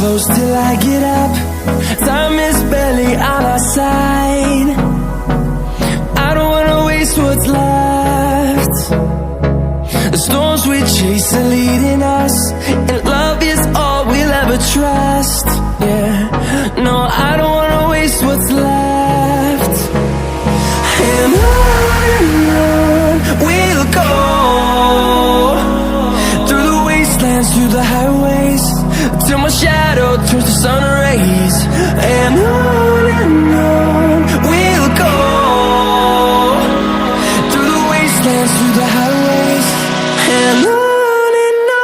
close till I get up. Time is barely on our side. I don't wanna waste what's left. The storms we chase are leading us, and love is all we'll ever trust. Yeah, no, I don't wanna waste what's left. And on we'll go, through the wastelands, through the highways, till my shadow turns to sun rays. And on we'll go, through the wastelands, through the highways, and on we'll go.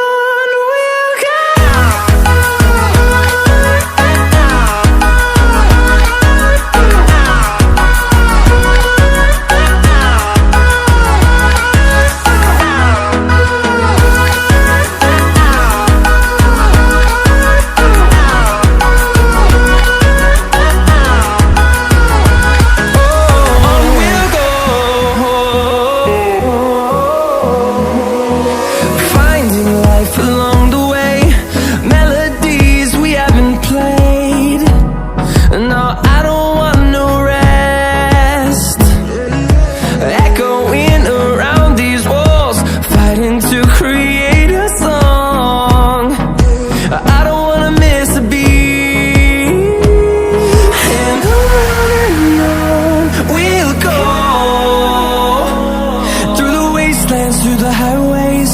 Through the highways,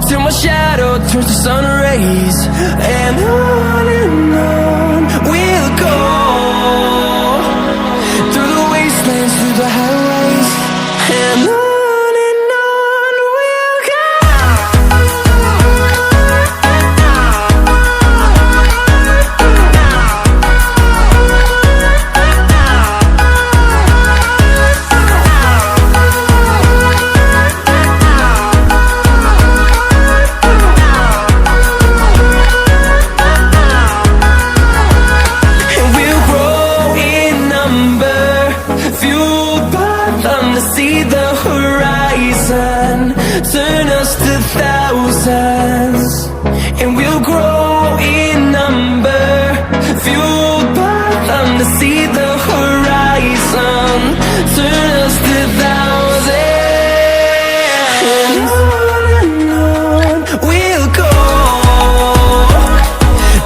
till my shadow turns to sun rays. And on we'll go, through the wastelands, through the highways, and on we'll go. See the horizon, turn us to thousands, and we'll grow in number, fueled by them to see the horizon, turn us to thousands. And on we'll go,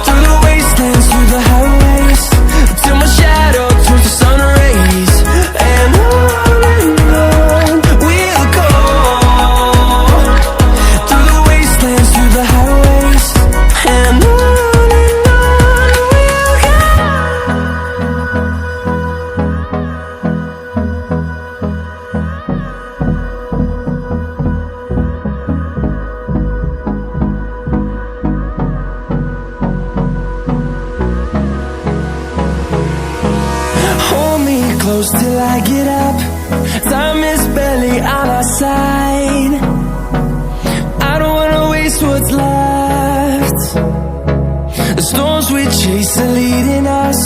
through the wastelands, through the highways, till my shadow turns to sun rays. And close till I get up. Time is barely on our side. I don't wanna waste what's left. The storms we chase are leading us,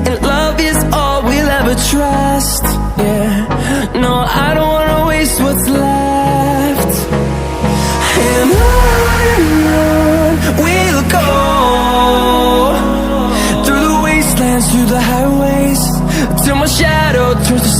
and love is all we'll ever trust. Yeah, no, I don't wanna waste what's left. And on we'll go, through the wastelands, through the highways, till my shadow turns to